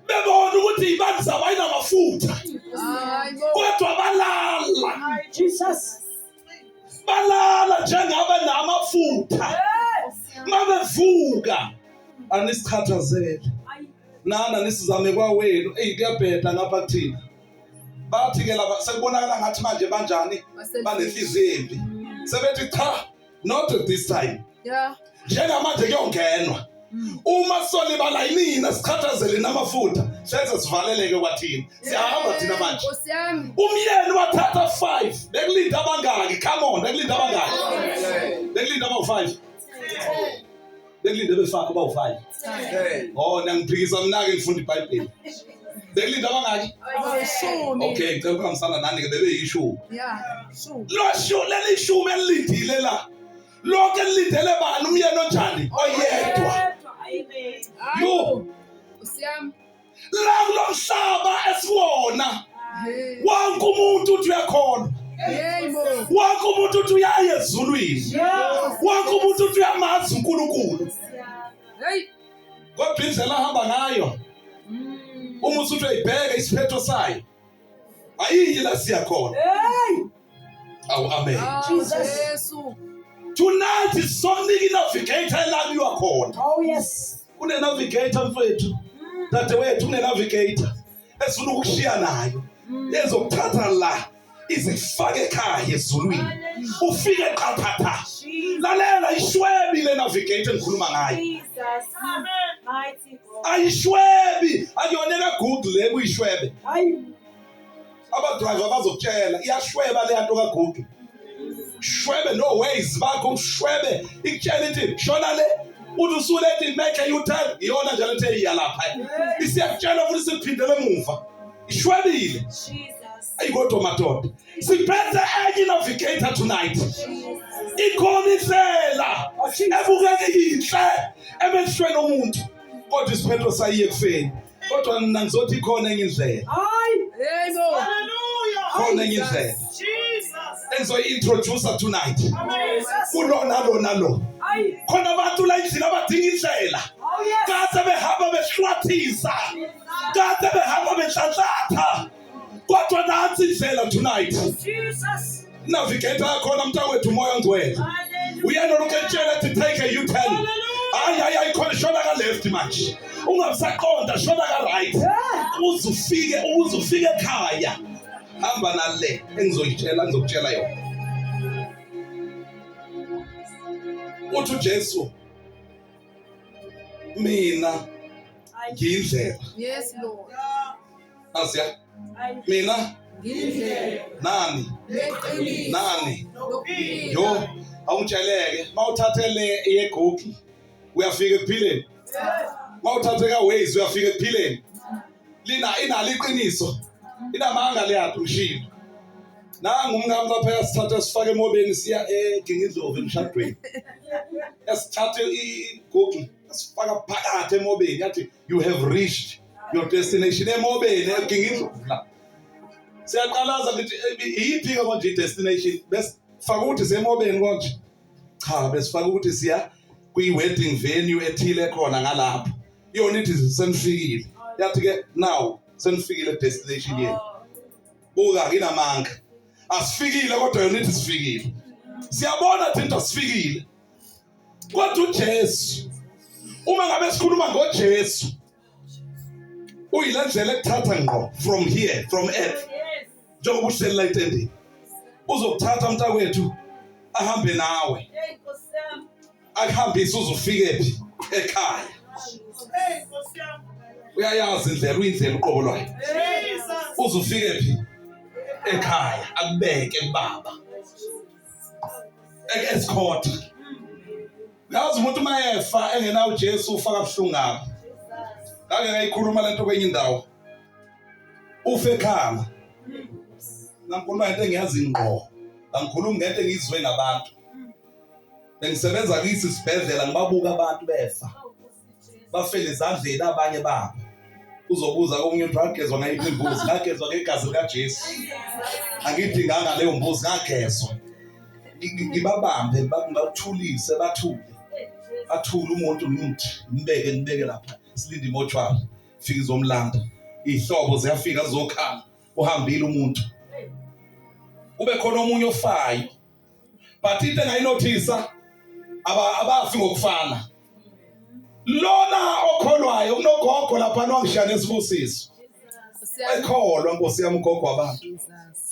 bebona ukuthi ibani zabo ayinamafutha kodwa balala Jesus. balala njengabe namafutha mabevuka anisithathazele nana nisizame kwawenu kuyabheda ngapha kuthina bathi ke laba sekubonakala ngathi manje banjani banenhliziyo embi sebethi cha not at this time njengamanje kuyongenwa uma solibala yinina sikhathazele namafutha senze sivaleleke kwathina siyahamba thina manje umyeni wathatha 5 bekulinda abangaki come on bekulinda abangaki bekulinda aba5 bekulinda befaka aba5 nangiphikisa mina ke ngifunda iBhayibheli bekulinda abangaki okay ngicela ukuhambisana nani ke bebeyishumi leli shumi elilindile la lonke elilindele bani umyeni onjani oyedwa yo la kulomhlaba esiwona wonke umuntu uthi uyakhona wonke umuntu uthi uyaya ezulwini wonke umuntu uthi uyamazi uNkulunkulu kodwa indlela ahamba ngayo uma usuthi uyibheke isiphetho sayo ayiyi la siyakhona amen Jesus. tonight is something navigator elabiwa khona Yes. Kune navigator mfethu dade wethu kune navigator esifuna ukushiya nayo ezokuthatha la izifake ekhaya ezulwini ufike qaphatha lalela ishwebi le navigator engikhuluma ngayo ayishwebi akuyoneka Google ekuyishwebe abadriver bazokutshela iyashweba le nto kaGoogle shwebe no ways bakho shwebe ikutshela ithi shona le uthi usulethi make a U-turn iyona nje lethe iyalapha isiyakutshela futhi siphindele emuva ishwebile Jesus ayikodwa madoda siphethe enye navigator tonight ikhona indlela ebukeke yinhle emehlweni omuntu kodwa isiphetho sayiye kufeni kodwa mina ngizothi ikhona enye indlela khona enye indlela engizoyi-introducer tonight kulona lo khona abantu la endlini abadinga indlela kade behamba behlwathisa kade behamba behlanhlatha kodwa nansi indlela tonight navigator yakhona mntakwethu umoya ongcwele uyena lokutshela ethi take a U-turn hayi khona shona ka left manje ungabisaqonda shona ka right uzufike ekhaya hamba nale engizokutshela yona uthi uJesu mina ngiyindlela Yes Lord asiya mina nani yo awutsheleke mawuthathele yeGoogle uyafika ekuphileni mawuthathe ka Waze uyafika ekuphileni inalo iqiniso inamanga leyaphi ngishilo nangu umngami lapha yasithatha sifake emobeni siya eGingindlovu emshadweni yasithatha iGoogle sifaka phakathi emobeni yathi you have reached your destination emobeni eGingindlovu la siyaqalaza ukuthi iyiphi ke manje i-destination bese faka ukuthi semobeni konje cha besifaka ukuthi siya kwi-wedding venue ethile khona ngalapho yona ithi senifikile yathi ke now senifikile destination yenu buka inamanga asifikile kodwa yona ithi sifikile siyabona thinta sifikile kodwa uJesu uma ngabe sikhuluma ngoJesu uyilendlela ekuthatha ngqo from here from earth njengoba uhleli etendeni uzokuthatha mntakwethu ahambe nawe akuhambise uzufike phi ekhaya uyayazi indlela uyindlela uqobo lwayo uzufike phi ekhaya akubeke kubaba esikhotha yazi umuntu mayefa engena uJesu ufaka buhlungu ngapha ngake ngayikhuluma lento kwenye indawo ufe ekhaya ngikhuluma ngento engiyazi ngqo angikhulumi ngento engizwe ngabantu bengisebenza kisi sibhedlela ngibabuka abantu befa bafele izandleni abanye babo uzobuza komunye umuntu wagezwa ngayiphi imbuzi ngagezwa ngegazi likaJesu angidinganga leyo mbuzi ngagezwa ngibabambe ngathulise bathule umuntu ngimbeke lapha silinde imochwari fika izomlanda ihlobo ziyafika zizokhala uhambile umuntu kube khona omunye ofayo but into engayinothisa abafi ngokufana lona okholwayo kunogogo lapha nowangishaya nesibusiso ekholwa Nkosi yami ugogo wabantu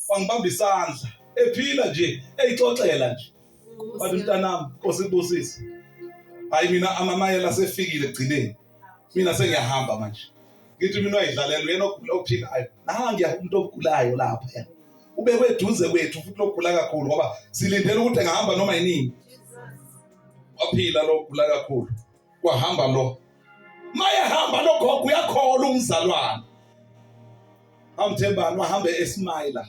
wangibamba isandla ephila nje eyixoxela nje bathi mntanami Nkosi ibusise hayi mina amamayela asefikile egcineni mina sengiyahamba manje ngithi mina wayidlalela uyena ophilayo nangiya umuntu ogulayo lapha ubekwe eduze kwethu futhi lokugula kakhulu ngoba silindele ukuthi engahamba noma yini waphila lokugula kakhulu wahamba lo maye hamba lo gogo uyakhola umzalwane amthembani wahamba eSmila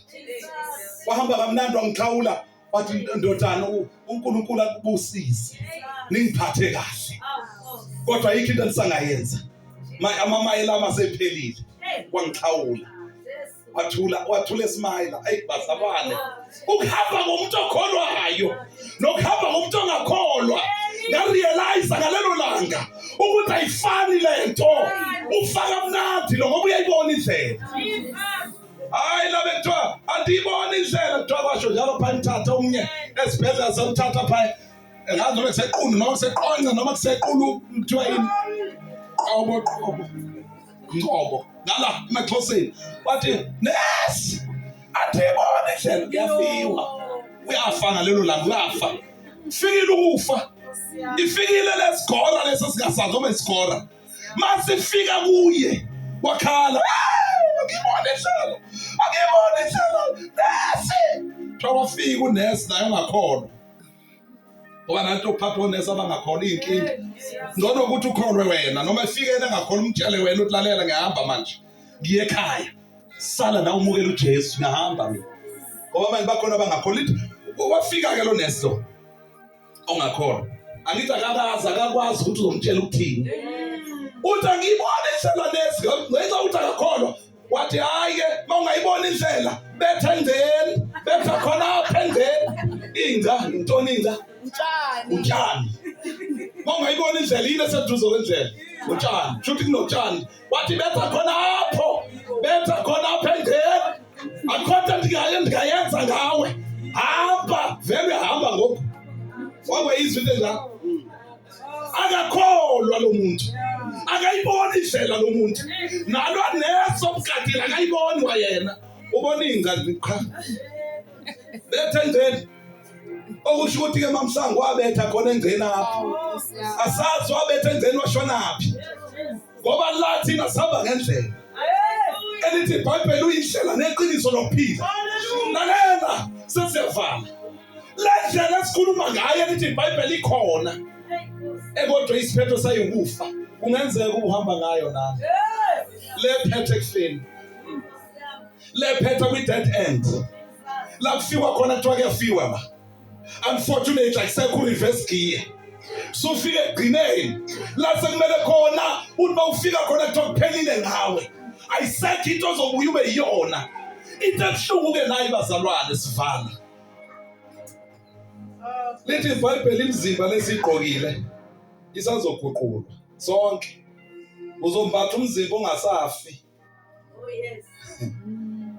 wahamba kamnandi wangikhawula wathi ndodana uNkulunkulu akubusise ningiphathe kahle kodwa ayikho into engisangayenza amamaye lama sephelile wangikhawula wathula eSmila ayibasabane ukuhamba ngomuntu okholwayo nokuhamba ngomuntu ongakholwa ngarealize ngalelo langa ukuthi ayifani lento ufaka mnandi lo ngoba uyayibona indlela hayi la bethu andiyibona indlela kuthiwa basho njalo pha nithatha umnye esibhedlela samthatha pha engazi noma kusequnu noma kuseqonca noma kusequlu kuthiwa yini Ngobo ngala emaXhoseni wathi nesi andiyibona indlela kuyafiwa uyafa lelo langa uyafa fikile ukufa ifikile lesigora leso singasazi noma isigora masifika kuye wakhala akibona indlela nesi wafika unesi naye ungakholwa ngoba nanto uphatha onesi abangakhona inkinga ngcono ukuthi ukholwe wena noma ifike yena engakhona umtshele wena utlalela ngihamba manje ngiye ekhaya sala na umukela uJesu ngihamba mina ngoba manje bakhona abangakholwa wafika ke lo nesi lo ongakholwa angithi akakwazi ukuthi uzomtshela ukuthini uthi angiyibona indlela nesi ngenxa ukuthi akakholwa wathi hayi ke mawungayibona indlela betha endleni betha khona apha endleni inga utshani mawungayibona indlela yini eseduze kwendlela utshani shuthi kunotshani wathi betha khona apha endleni akhona ndingayenza ngawe hamba vele hamba ngoku wabe izinto njalo akakholwa lo muntu akayibona indlela lo muntu nalo neso mkadila akayiboni wayena ubona ingane qha bethe endleni okusho ukuthi ke mamsango wabetha khona endleni apho asazi wabetha endleni washonaphi ngoba lathi nasaba ngendlela elithi iBhayibheli uyindlela neqiniso lokuphila lalela sesiyavala le ndlela esikhuluma ngayo elithi iBhayibheli ikhona kodwa isiphetho sayo ukufa kungenzeka uhamba ngayo nami lephethe ekufeni lephethe kwi-dead end la kufiwa khona kuthiwa kuyafiwa ba unfortunately akusekho reverse gear so ufike egcineni la sekumele khona uthi mawufika khona kuthiwa kuphelile ngawe ayisekho into ozobuya ube yiyona into ebuhlungu-ke nayo bazalwane sivala lithi iBhayibheli imzimba lesiyigqokile isazoguqulwa sonke uzombatha umzimba ongasafi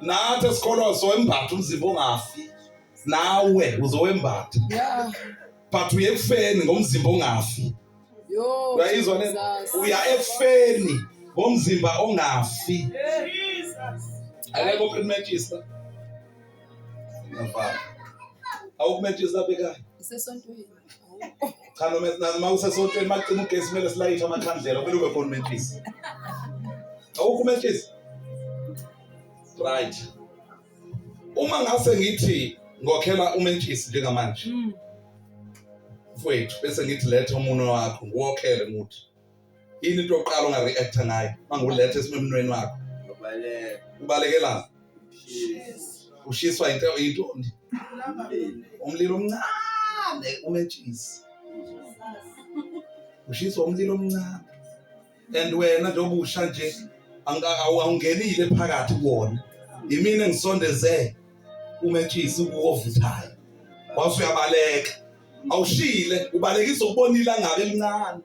nathi esikholwa sowembatha umzimba ongafi nawe uzowembatha but uye ekufeni ngomzimba ongafi uyayizwa le uya ekufeni ngomzimba ongafi akekho kumatchisa ngafana awukumatchisa beka isesontweni cha noma usesontweni maqina ugesi kumele silayithe amakhandlela kumele ube khona umatchisa awukumatchisa right uma ngase ngithi ngokhela umentshisi njengamanje mfowethu bese ngithi letha umunwe wakho ngiwokhele muthi yini into yokuqala ongareacta ngayo mangulethe esimemnweni wakho ubalekela ushiswa into umlilo omncane umentshisi ushiswa umlilo omncane and wena njengoba usha nje awungenile phakathi kuwona imini engisondeze umentshisi ukuvuthayo wasuyabaleka awushile ubalekisa ukubona ilanga elincane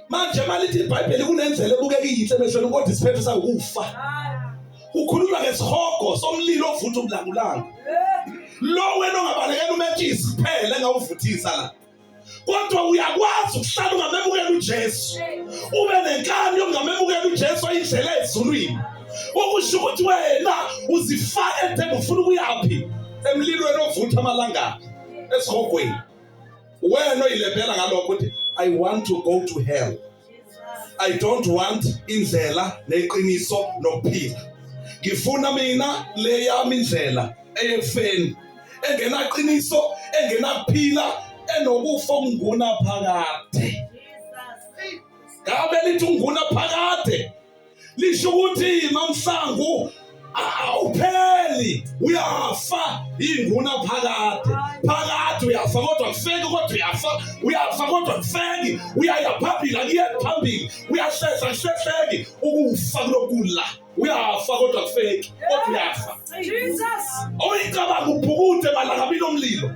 Manje malithi iBhayibheli kunendlela ebukeka iyinhle bese kodwa isiphetho sakufa. Ukhuluma ngesihogo somlilo ovutha umlangulanga. Lo wena ongabalekela umetshisi kuphela engawuvuthisa la. Kodwa uyakwazi ukuhlala ungamemukela uJesu. Ube nenkani yokungamemukela uJesu ayindlela ezulwini. Okusho ukuthi wena uzifaka ethemba ufuna ukuyapi emlilweni ovutha amalanga esihogweni. Wena oyilebhela ngalokho ukuthi I want to go to hell. I don't want indlela neqiniso nokuphila. Ngifuna mina le yami indlela eyefeni engenaqiniso engenakuphila enokufa okunguna phakade. Ngabe lithi unguna phakade lisho ukuthi mamsangu awupheli uyafa inguna phakade uyafa kodwa kufeki kodwa uyafa kodwa kufeki uyaya phambili akuye phambili uyahlehla ukufa kulokula uyafa kodwa kufeki kodwa uyafa. Jesus oyicabanga ubhukuthe malangabini omlilo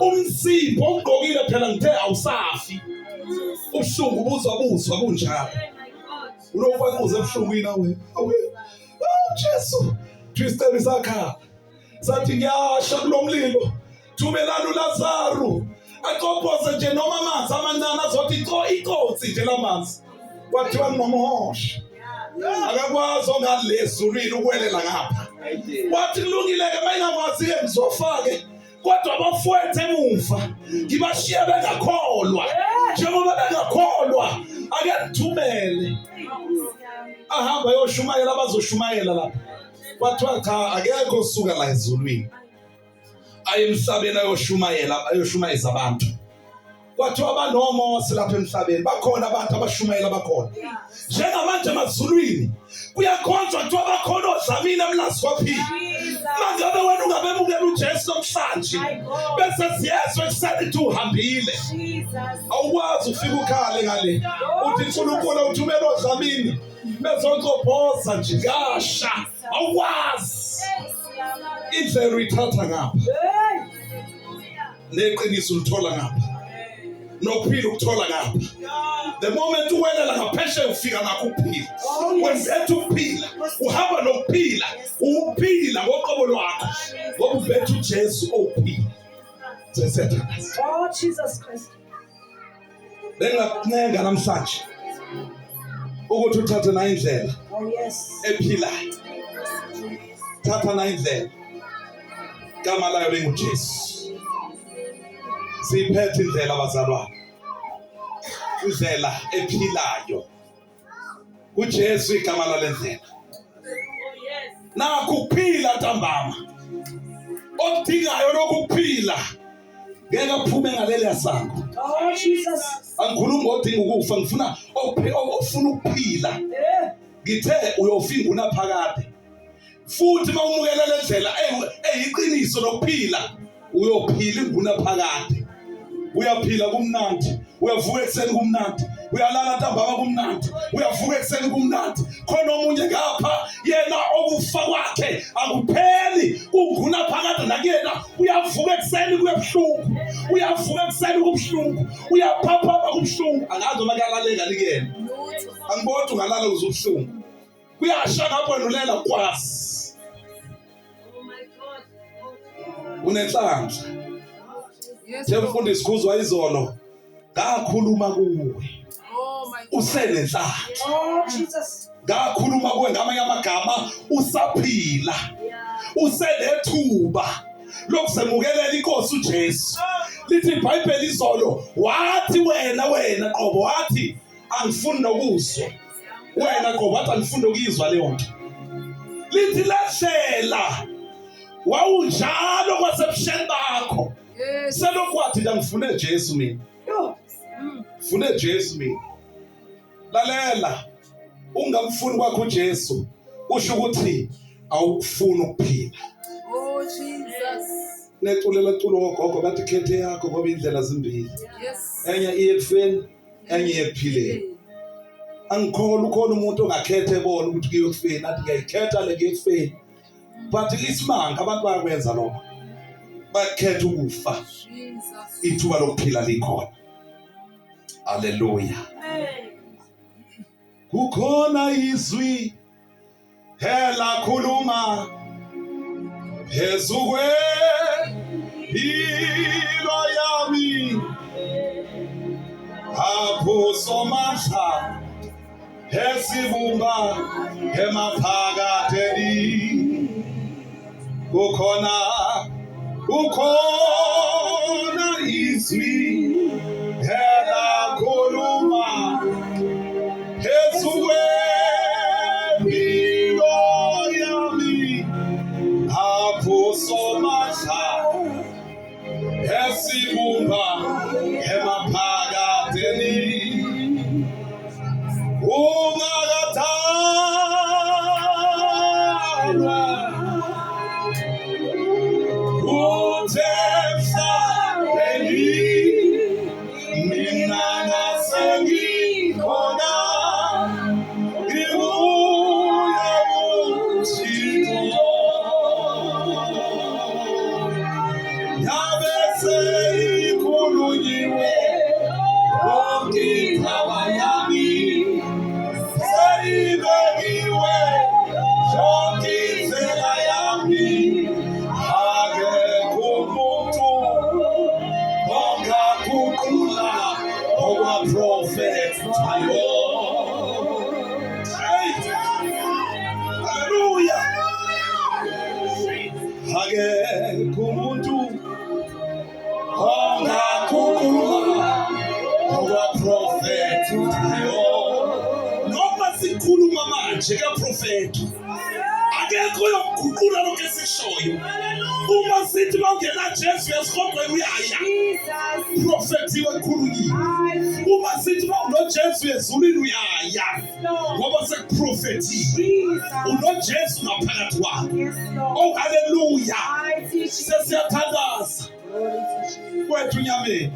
umsipho ugqokile phela ngithe awusafi ubuhlungu buzwa kunjalo unokubuza ebuhlungwini nawe Jesu Kristu bisakhala sathi ngiyasha kulomlilo thumelana uLazaro aqophoze nje noma amanzi amancane azothi ikotsi nje lamanzi kwathiwa ngomhosha akakwazi ongalezulwini ukwelela ngapha wathi kulungile ke mayingakwazi ke ngizofake kodwa abafowethu emuva ngibashiye bengakholwa njengoba bengakholwa ake ngithumele ahamba yoshumayela abazoshumayela lapha kwathiwa cha akekho osuka la ezulwini aye emhlabeni ayoshumayeza abantu. Kwathiwa abanomose lapha emhlabeni bakhona abantu abashumayela bakhona njengamanje emazulwini kuyakhonjwa kuthiwa bakhona odlamini emlazi kwaphila. Mangabe wena ungabemukela uJesu namhlanje bese siyezwe kuseni ukuthi uhambile awukwazi ufika ukhale ngale uthi uNkulunkulu uthumela odlamini bezoqophoza nje kasha awukwazi indlela uyithatha ngapha neqiniso ulithola ngapha nokuphila ukuthola ngapha. The moment uwelela ngaphesheya ufika nakho ukuphila. Wenzethe ukuphila uhamba nokuphila uphila ngoqobo lwakho ngoba uvethe uJesu ophila. Oh Jesus Christ. Bengakunenga namhlanje ukuthi uthathe na indlela ephilayo. Thatha na indlela gama layo linguJesu. Siphethe indlela abazalwane indlela ephilayo uJesu igama lalendlela. Nakho ukuphila ntambama okudingayo lokuphila ngeke aphume ngaleli yasango. Oh Jesus. Angikhulumi ngodinga ukufa ngifuna ofuna ukuphila. Ngithe uyofika unaphakade futhi mawumukela lendlela eyiqiniso lokuphila uyophila ingunaphakade. Uyaphila kumnandi uyavuka ekseni kumnandi uyalala ntambama kumnandi uyavuka ekseni kumnandi khona omunye ngapha yena okufa kwakhe akupheli kungunaphakade nakuyena uyavuka ekseni kuyebuhlungu uyavuka ekseni kubuhlungu uyaphaphama kubuhlungu angazi makalaleka likena angibona ungalala uzubuhlungu kuyasha ngapho nulela kwazi unenhlanhla. Semfundisi Khuzwa izolo ngakhuluma kuwe usenenhlanhla. Oh Jesus. Ngakhuluma kuwe ngamanye amagama usaphila usenethuba lokusemukelela inkosi uJesu. Lithi iBhayibheli izolo wathi wena qobo wathi angifuni nokuzwa wena qobo wathi angifuni ukuyizwa leyo nto. Lithi lashela wawunjalo kwasebusheni bakho selokwathi nje ngifune Jesu mina ngifune Jesu mina. Lalela ungamfuni kwakho uJesu usho ukuthi awukufuni ukuphila. Oh Jesus. Neculela culo gogo bathi khethe yakho ngoba indlela zimbili. Enye iye ekufeni enye iye ekuphileni. Angikholwa ukhona umuntu ongakhethe bona ukuthi kuye ekufeni athi ngiyayikhetha le kuye ekufeni. But isimanga abantu bayakwenza lokho. Bakhetha ukufa. Ithuba lokuphila likhona. Hallelujah. kukhona izwi elakhuluma phezu kwempilo yami, apho somandla esibumba emaphakadeni, kukhona izwi elakhuluma phezu kwempilo yami, apho somandla esibumba emaphakadeni, ungakatalwa uthemhlabeni, mina ngasengikhona, ngibuye uThixo, yabe seyikhulunyiwe yonke indaba yami, seyibekiwe yonke indlela yami, akekho umuntu ongaguqula okwaprofethayo. Haleluya! Akekho umuntu ongaguqula okwaprofethayo. Noma sikhuluma manje kaprofethi, akekho yokuguqula lokho esishoyo. Uma sithi bawungena Jesu esikhongweni uyaya, profethi wekhulunyiwe. Uma sithi bawunoJesu ezulwini uyaya, ngoba sekuprofethiwe. UnoJesu ngaphakathi wakho. Oh haleluya! Sesiyathandaza kwethu nyameni.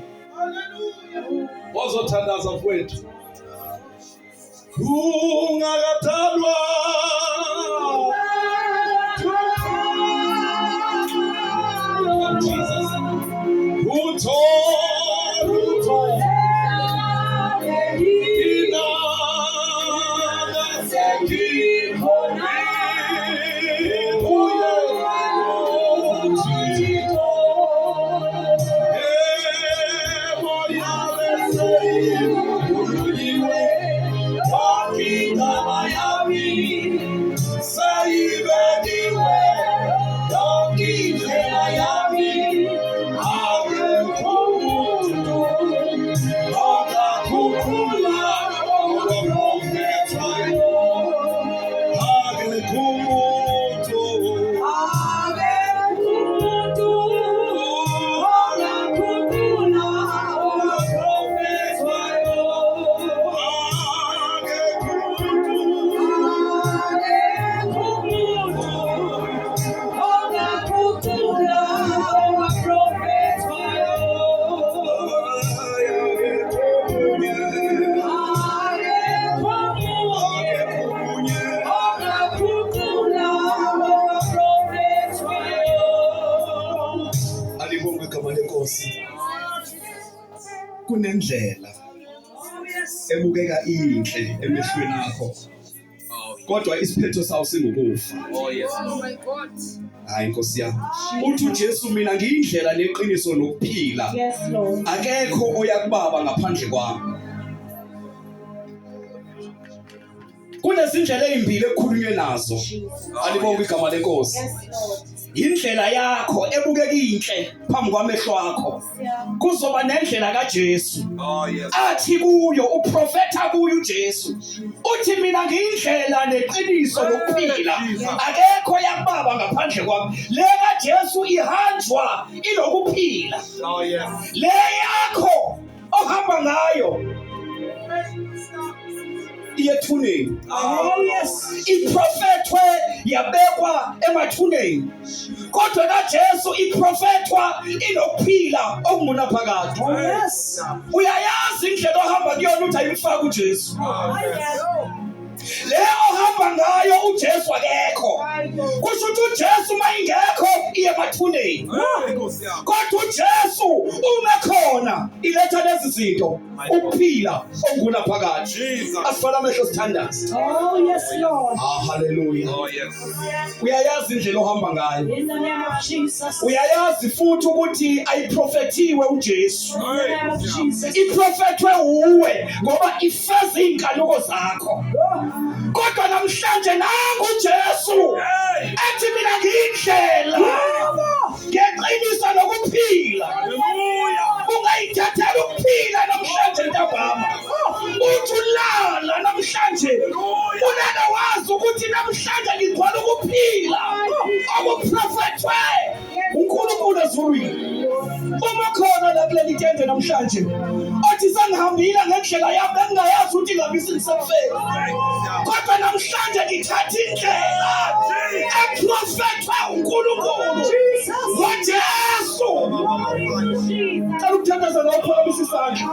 Ozothandaza kwethu. Ungakatalwa kunendlela ebukeka inhle emehlweni akho, kodwa isiphetho sawo singukufa. Oh my God. Hayi Nkosi yami, uthi uJesu mina ngiyindlela neqiniso nokuphila. Yes Lord. Akekho oya kuBaba ngaphandle kwami. Kunezindlela ezimbili ekukhulunywe nazo. Alibonke igama leNkosi. Yes Lord. Indlela yakho ebukeka inhle phambi kwamehlo akho. Kuzoba nendlela kaJesu. Athi kuyo uprofeta kuyo uJesu. Uthi mina ngiyindlela neqiniso lokuphila. Akekho yakubaba ngaphandle kwami. Le kaJesu ihanjwa ilokuphila. Le yakho ohamba ngayo iyethuneni. Oh yes. Iprofethwe yabekwa emathuneni. Kodwa kaJesu iprofethwa inokuphila okunguna phakathi. Oh yes. Uyayazi indlela ohamba kuyona uthi ayimfaka uJesu. Oh yes. Le ohamba ngayo uJesu akekho. Kusho ukuthi uJesu mayingekho iye emathuneni. Kodwa uJesu ungekhona iletha lezi zinto ukuphila ongunaphakade. Asivala amehlo sithandaze. Oh, yes, Lord. Hallelujah. Uyayazi indlela ohamba ngayo. In the name of Jesus. Uyayazi futhi ukuthi ayiprofethiwe uJesu. In the name of Jesus. Iprofethwe uwe ngoba ifeza inkanuko zakho. Kodwa namhlanje nangu uJesu ethi mina ngiyindlela ngeqiniso nokuphila. Ungayithathela ukuphila namhlanje ntambama. Uthi ulala namhlanje ulala wazi ukuthi namhlanje ngikwazi ukuphila okuprofethwe uNkulunkulu ezulwini. Uma khona la kuleli tende namhlanje othi sengihambile ngendlela yami engingayazi ukuthi ngabe singisafeni, kodwa namhlanje ngithatha indlela eprofethwe uNkulunkulu ngoJesu. Cela ukuthandaza ngawuphakamisa isandla.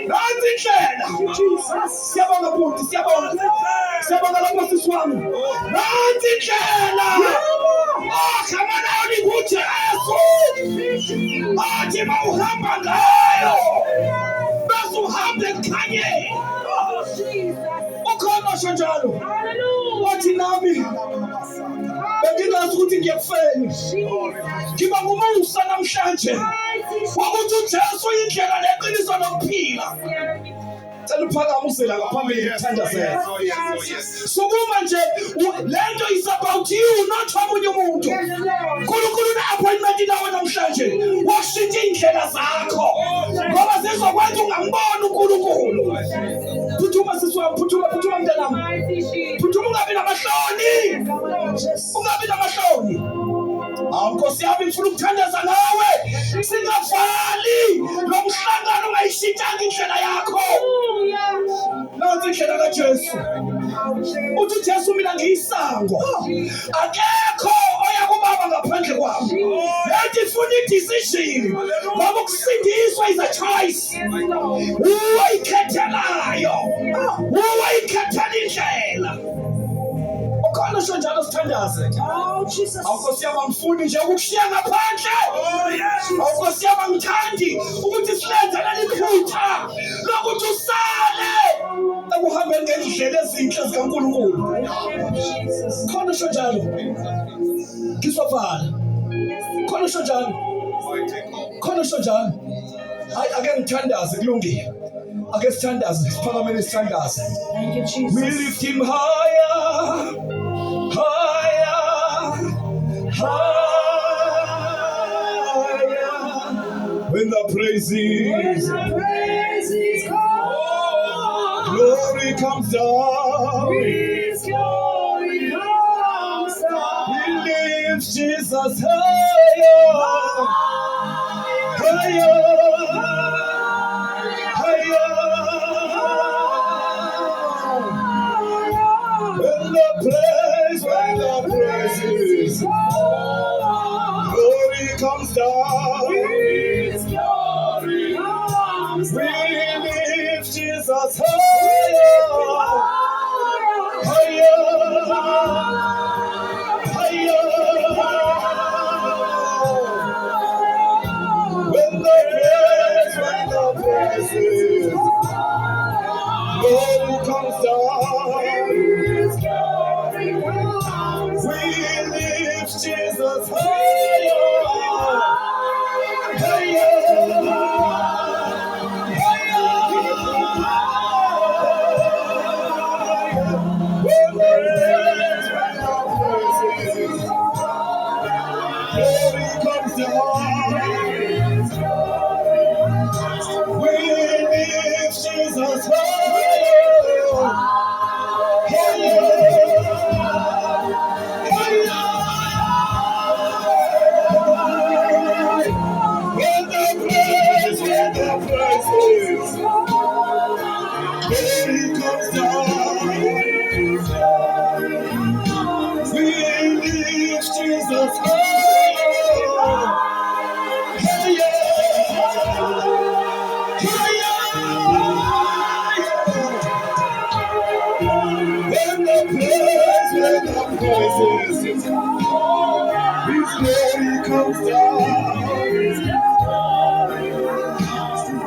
Nansi indlela. Siyabonga bhuti, siyabonga. Siyabonga lapho sisi wami. Nansi indlela. Khama nayo nguJesu. Athi mawuhamba ngayo bese uhambe ekhanyeni. Ukhona osho njalo. Wathi nami bengingazi ukuthi ngiyakufeni. Ngiba ngumusa namhlanje wokuthi uJesu indlela leqiniso nokuphila. Cela uphakamise la ngaphambili ngithandazela. Sukuma nje lento is about you, not omunye umuntu. uNkulunkulu une-appointment nawe namhlanje washintsha indlela zakho ngoba zizokwenza ungamboni uNkulunkulu. Phuthuma sisi wami, phuthuma mntanami. Phuthuma ungabi namahloni. Ungabi namahloni. Nkosi yami ngifuna ukuthandaza nawe. Singavali lo mhlangano ungayishintshanga indlela yakho. Nansi indlela kaJesu. Uthi uJesu mina ngiyisango. Akekho oya kuBaba ngaphandle kwami. Lethi ifuna i-decision. Ngoba ukusindiswa is a choice. Uyikhethelayo. Uyikhethela indlela. Ukhona osho njalo sithandaze. Oh, Jesus. Nkosi yami angifuni nje ukukushiya ngaphandle. Nkosi yami angithandi ukuthi silenze leli phutha lokuthi usale ekuhambeni ngendlela ezinhle zikaNkulunkulu. Khona osho njalo. Ngisovala. Khona osho njalo. Khona osho njalo. Hayi ake ngithandaze kulungile. Ake sithandaze, siphakamele sithandaze. Thank you, Jesus. We lift him higher, higher, higher. When the praises, come, glory comes down. His glory comes down. We lift Jesus higher, higher, higher. When the praises, glory comes down. His glory comes We down. lift Jesus higher, higher, higher. When the When the praise, when the praises, His glory comes down.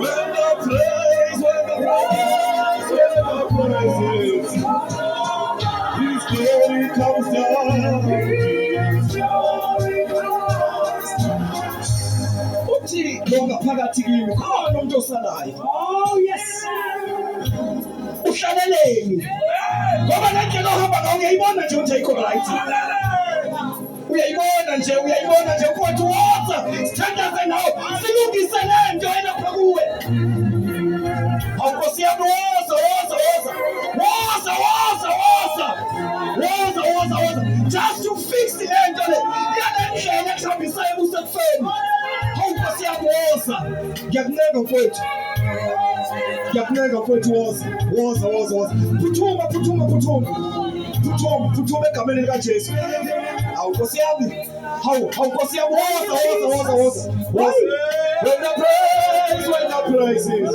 When the praise, when the praise, when the praises, His glory comes down. Uthi lo ngaphakathi kimi khona umuntu osalayo. Oh, yes. Uhlaleleni. Ngoba nendlela ohamba ngayo uyayibona nje ukuthi ayikho right. Uyayibona nje ukuthi woza sithandaze nawe silungise le nto elapha kuwe. Awukosi yami woza. Just to fix the end of it. Yale ndlela ekuhambisayo kusekufeni. Awukosi yami woza. Ngiyakunenga mfowethu woza. Phuthuma egameni lika Jesu. Hawu Nkosi yami. Hawu Nkosi yami woza. When the praises.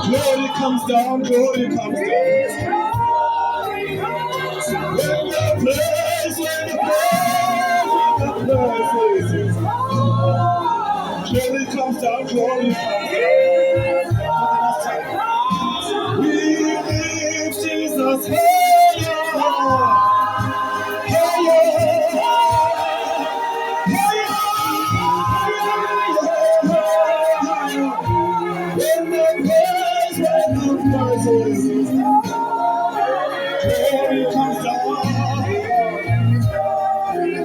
Glory comes down. When the praises. Glory comes down. We lift Jesus higher.